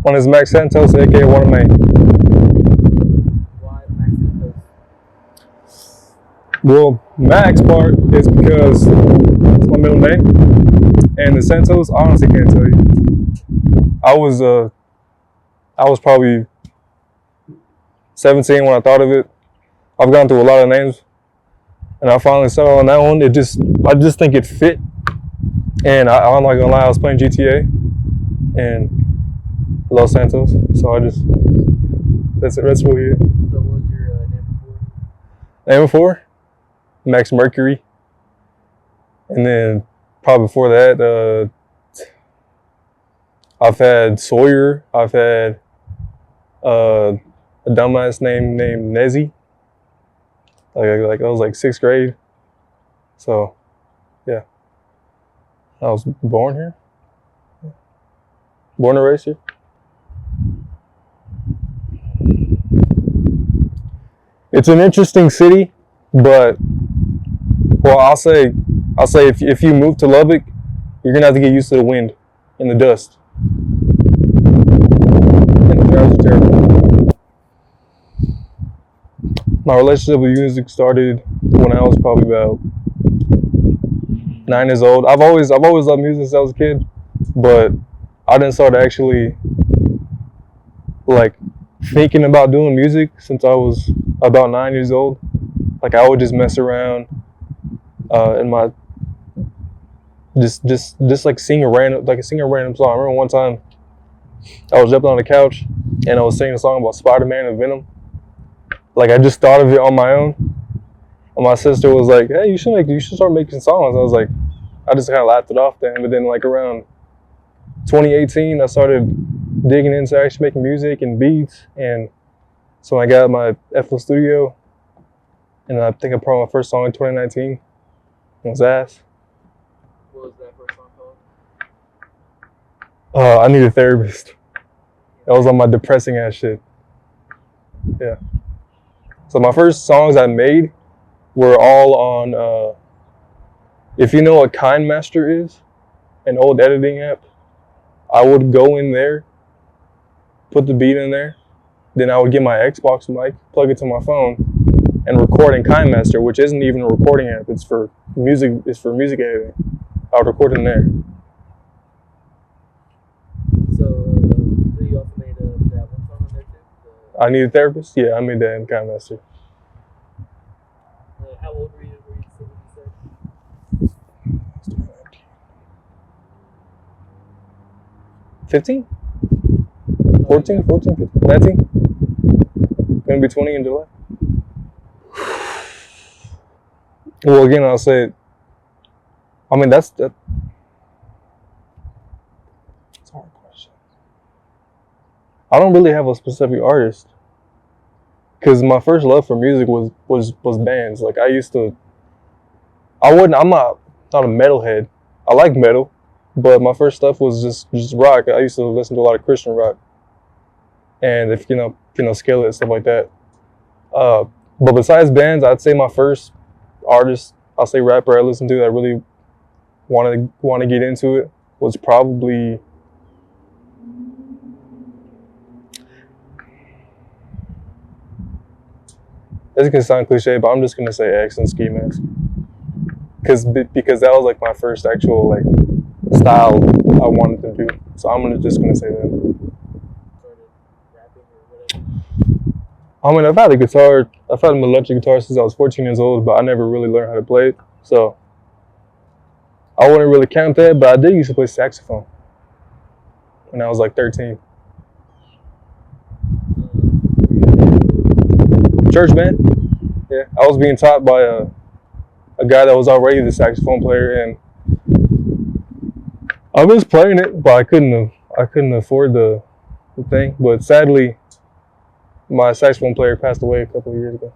one is Max Santos, aka Water Main. Why Max Antos? Well, Max part is because it's my middle name, and the Santos, I honestly can't tell you. I was probably 17 when I thought of it. I've gone through a lot of names, and I finally settled on that one. I just think it fit, and I'm not gonna lie, I was playing GTA, and Los Santos, so that's really it. So what was your name before? Name before, Max Mercury, and then probably before that, I've had Sawyer. I've had a dumbass named Nezzy. Like I was like 6th grade. So, yeah. I was born here. Born and raised here. It's an interesting city, but well, I'll say if you move to Lubbock, you're gonna have to get used to the wind and the dust. And the drives are terrible. My relationship with music started when I was probably about 9 years old. I've always loved music since I was a kid, but I didn't start actually like thinking about doing music since I was about 9 years old. Like I would just mess around in my just like sing a random song. I remember one time I was jumping on the couch and I was singing a song about Spider-Man and Venom. Like I just thought of it on my own, and my sister was like, "Hey, you should start making songs." I was like, I just kind of laughed it off then. But then like around 2018, I started digging into actually making music and beats, and so I got my FL Studio, and I think I put my first song in 2019. It was Ass. What was that first song called? I Need a Therapist. That was on my depressing ass shit. Yeah. So my first songs I made were all on, if you know what Kaine is, an old editing app, I would go in there, put the beat in there, then I would get my Xbox mic, plug it to my phone, and record in Kaine, which isn't even a recording app. It's for music editing. I would record in there. So you also made that one song on there too? I Need a Therapist? Yeah, I made that in Kaine. How old were you said? 15? 14, 15, 19? Gonna be 20 in July. Well, again, I'll say, I mean, that's a hard question. I don't really have a specific artist, because my first love for music was bands. Like I'm not a metalhead. I like metal, but my first stuff was just rock. I used to listen to a lot of Christian rock, and if you know Skillet and stuff like that. But besides bands, I'd say my first artist, I'll say rapper I listened to that I really want to get into it was probably it's gonna sound cliche, but I'm just gonna say X and Ski Mask, because that was like my first actual like style I wanted to do. So I'm just gonna say them. Started rapping or whatever? I mean, I've had an electric guitar since I was 14 years old, but I never really learned how to play it. So I wouldn't really count that, but I did used to play saxophone when I was like 13. Church band. Yeah, I was being taught by a guy that was already the saxophone player, and I was playing it, but I couldn't afford the thing. But sadly, my saxophone player passed away a couple of years ago.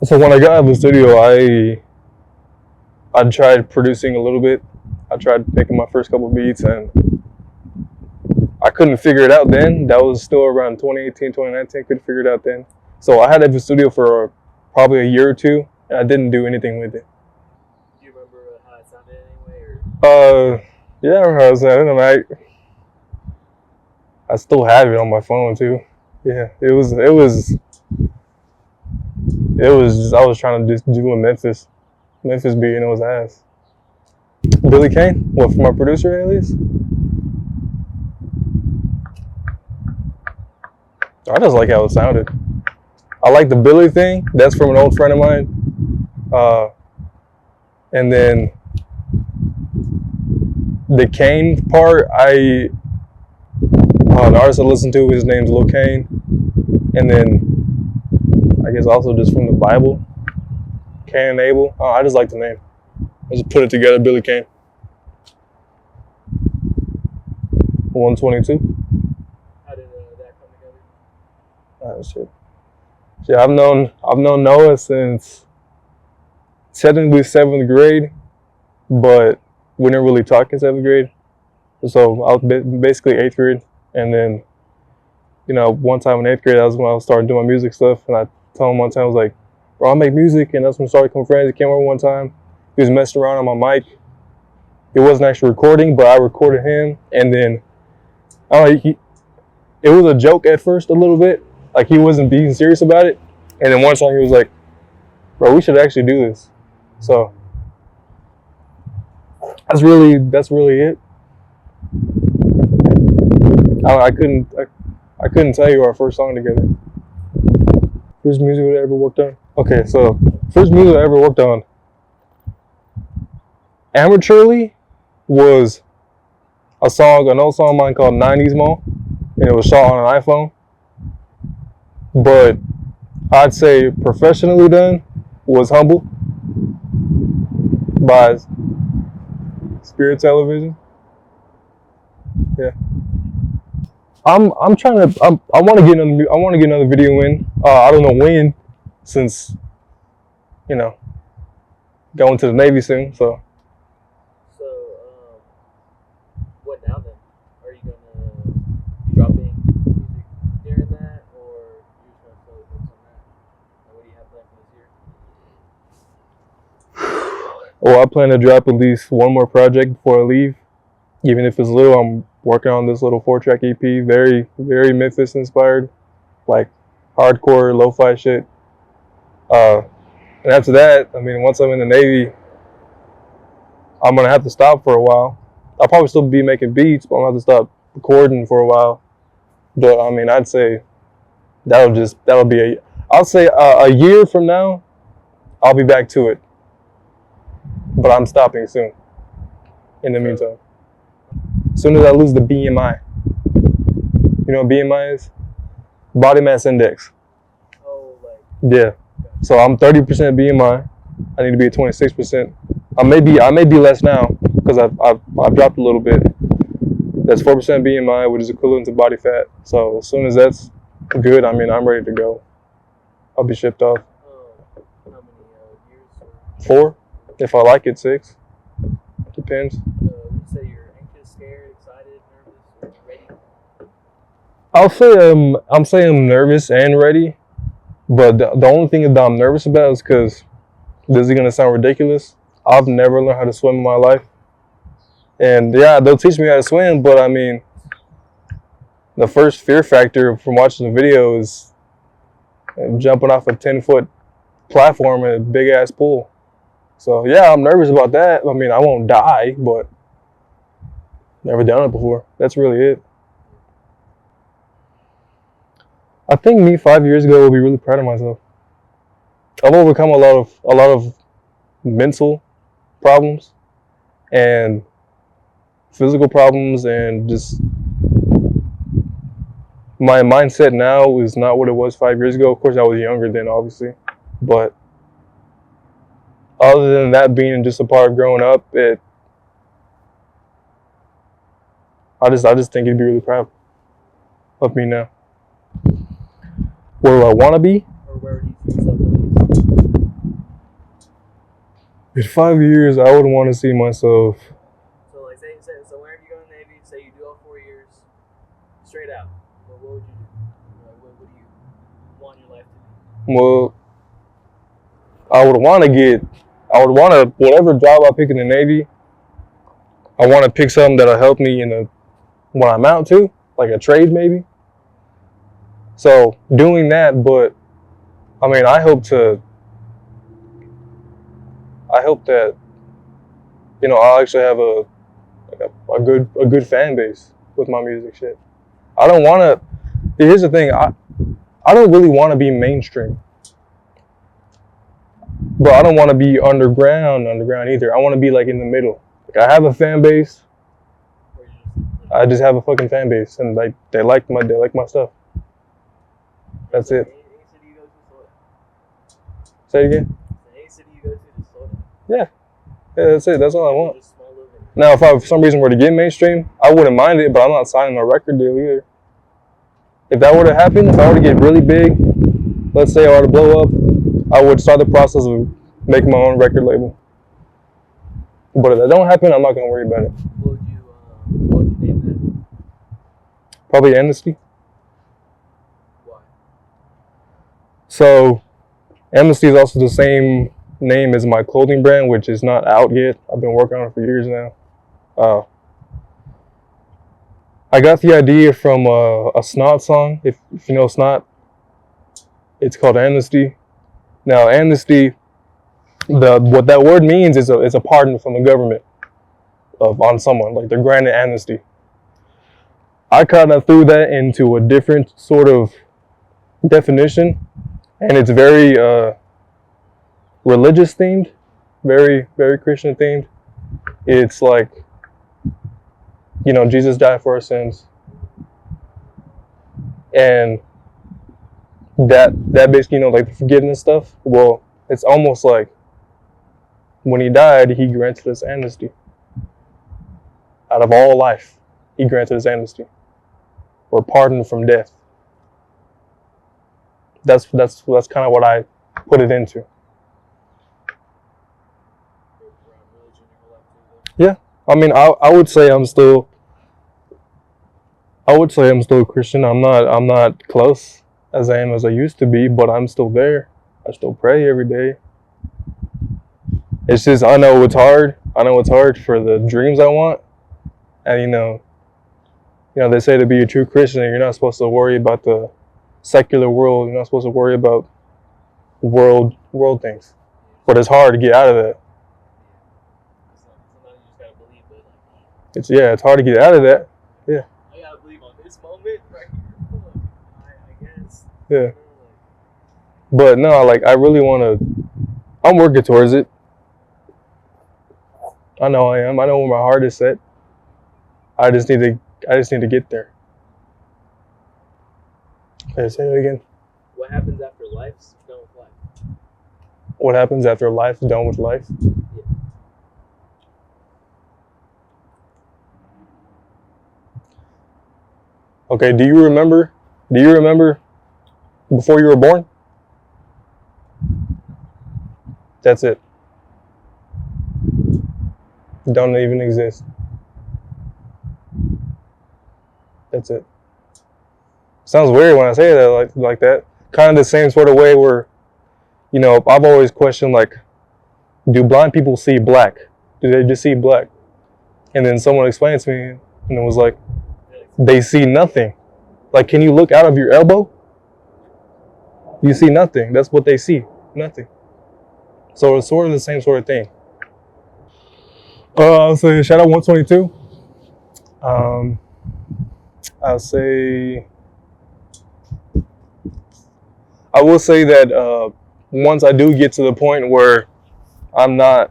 So when I got out of the studio, I tried producing a little bit. I tried making my first couple of beats, and I couldn't figure it out then. That was still around 2018, 2019. Couldn't figure it out then. So I had FL Studio for probably a year or two, and I didn't do anything with it. Do you remember how it sounded anyway? Or? Yeah, I remember I was saying it. I still have it on my phone too. Yeah, it was just, I was trying to just do a Memphis beat and it was ass. Billie Kaine? What, for my producer at least? I just like how it sounded. I like the Billie thing. That's from an old friend of mine. And then the Kaine part, the artist I listen to, his name's Lil Kaine. And then I guess also just from the Bible, Cain and Abel. Oh, I just like the name. I just put it together, Billie Kaine. 122. How did that come together? Shit. Yeah, I've known Noah since technically 7th grade, but we didn't really talk in 7th grade. So I was basically 8th grade, and then one time in 8th grade, that was when I started doing my music stuff, and I told him one time, I was like, bro, I make music, and that's when we started becoming friends. He came over one time, he was messing around on my mic. It wasn't actually recording, but I recorded him, and then I don't know, it was a joke at first a little bit, like he wasn't being serious about it, and then one song he was like, bro, we should actually do this. So that's really it. I couldn't tell you our first song together. First music I ever worked on. Okay, so first music I ever worked on amateurly was an old song of mine called 90s Mall, and it was shot on an iPhone. But I'd say professionally done was Humble by Spirit Television. Yeah. I'm trying to I want to get another video in. I don't know when, since going to the Navy soon. So So, what now then? Are you gonna be dropping music during that, or you just gonna slowly focus on that? Like, what do you have planned for this year? well, I plan to drop at least one more project before I leave, even if it's little. I'm working on this little 4-track EP, very very Memphis inspired, like hardcore lo-fi shit. And after that, I mean, once I'm in the Navy, I'm gonna have to stop for a while. I'll probably still be making beats, but I'm gonna have to stop recording for a while. But I mean, I'd say that'll be I'll say a year from now, I'll be back to it. But I'm stopping soon. In the meantime, as soon as I lose the BMI, you know what BMI is? Body mass index. Oh, like, Yeah. So I'm 30% BMI. I need to be at 26%. I may be less now because I've dropped a little bit. That's 4% BMI, which is equivalent to body fat. So as soon as that's good, I mean, I'm ready to go. I'll be shipped off. how many years? 4, if I like it. 6. Depends. Would you say you're anxious, scared, excited, nervous, or ready? I'll say I'm saying I'm nervous and ready, but the only thing that I'm nervous about is because this is gonna sound ridiculous. I've never learned how to swim in my life, and yeah, they'll teach me how to swim, but I mean, the first fear factor from watching the video is jumping off a 10-foot platform in a big ass pool. So yeah, I'm nervous about that. I mean, I won't die, but never done it before. That's really it. I think me 5 years ago will be really proud of myself. I've overcome a lot of mental problems and physical problems, and just my mindset now is not what it was 5 years ago. Of course, I was younger then, obviously, but other than that being just a part of growing up, I just think you'd be really proud of me now. Where do I want to be? Or where do you see yourself at least? In 5 years, I would want to see myself. So, like, so whenever you go in the Navy, say you do all 4 years, straight out, what would you do? Like, what do you want your life to be? Well, I would want to whatever job I pick in the Navy, I want to pick something that'll help me when I'm out too, like a trade maybe. So doing that, but I mean, I hope that I'll actually have a good fan base with my music shit. I don't want to. Here's the thing. I don't really want to be mainstream, but I don't want to be underground either. I want to be like in the middle. Like I have a fan base. I just have a fucking fan base, and like they like my stuff. That's it. Say it again. Yeah, that's it. That's all I want. Now, if I for some reason were to get mainstream, I wouldn't mind it, but I'm not signing a record deal either. If that were to happen, if I were to get really big, let's say I were to blow up, I would start the process of making my own record label. But if that don't happen, I'm not gonna worry about it. What would you name that? Probably Amnesty. Why? So, Amnesty is also the same name as my clothing brand, which is not out yet. I've been working on it for years now. I got the idea from a Snot song. If you know Snot, it's called Amnesty. Now, Amnesty, what that word means is a pardon from the government on someone, like they're granted amnesty. I kind of threw that into a different sort of definition, and it's very religious themed, very very Christian themed. It's like, Jesus died for our sins, and that basically, like the forgiveness stuff. Well, it's almost like when he died, he granted us amnesty. Out of all life, he granted us amnesty. We're pardoned from death. That's kind of what I put it into. Yeah, I mean, I would say I'm still Christian. I'm not close as I am as I used to be, but I'm still there. I still pray every day. It's just I know it's hard. I know it's hard for the dreams I want, and they say to be a true Christian, you're not supposed to worry about the secular world. You're not supposed to worry about world things. But it's hard to get out of that. It's hard to get out of that. Yeah. I gotta believe on this moment right here. I guess. Yeah. But no, like I really want to. I'm working towards it. I know I am. I know where my heart is set. I just need to get there. Okay, say that again. What happens after life's done with life? What happens after life's done with life? Yeah. Okay, do you remember before you were born? That's it. Don't even exist. That's it. Sounds weird when I say that like that. Kind of the same sort of way where, I've always questioned, like, do blind people see black? Do they just see black? And then someone explained to me, and it was like, they see nothing. Like, can you look out of your elbow? You see nothing. That's what they see. Nothing. So it's sort of the same sort of thing. I'll say shout out 122. I will say that once I do get to the point where I don't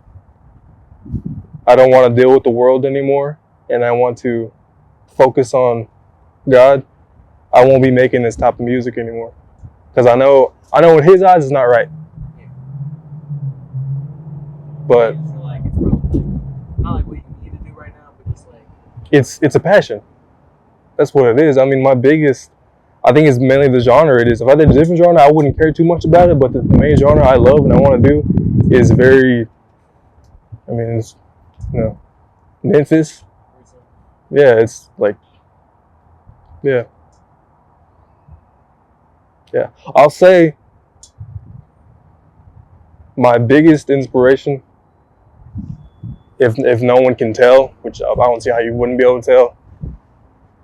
want to deal with the world anymore, and I want to focus on God, I won't be making this type of music anymore. Because I know in His eyes it's not right. But It's probably not like what you need to do right now, but just like it's a passion. That's what it is. I mean, I think it's mainly the genre it is. If I did a different genre, I wouldn't care too much about it, but the main genre I love and I want to do is it's Memphis. Yeah, it's like, yeah. I'll say my biggest inspiration if no one can tell, which I don't see how you wouldn't be able to tell,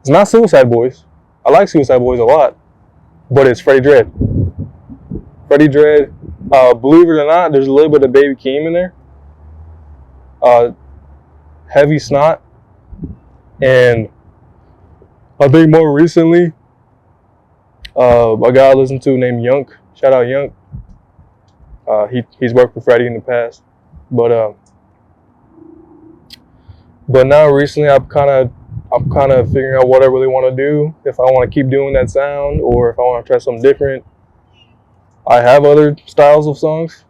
it's not Suicide Boys. I like Suicide Boys a lot, but it's Freddie Dredd. Freddie Dredd. Believe it or not, there's a little bit of Baby Keem in there. Heavy Snot, and I think more recently, a guy I listen to named Yunk. Shout out Yunk. He's worked with Freddie in the past, but now recently I'm kind of figuring out what I really want to do. If I want to keep doing that sound, or if I want to try something different. I have other styles of songs.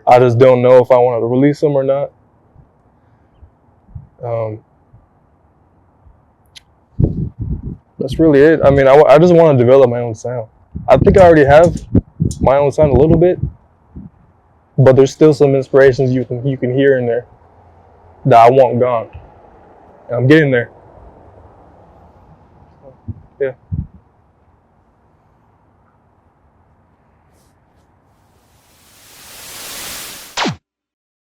I just don't know if I want to release them or not. That's really it. I mean, I just want to develop my own sound. I think I already have my own sound a little bit, but there's still some inspirations you can hear in there that I want gone. And I'm getting there. Yeah.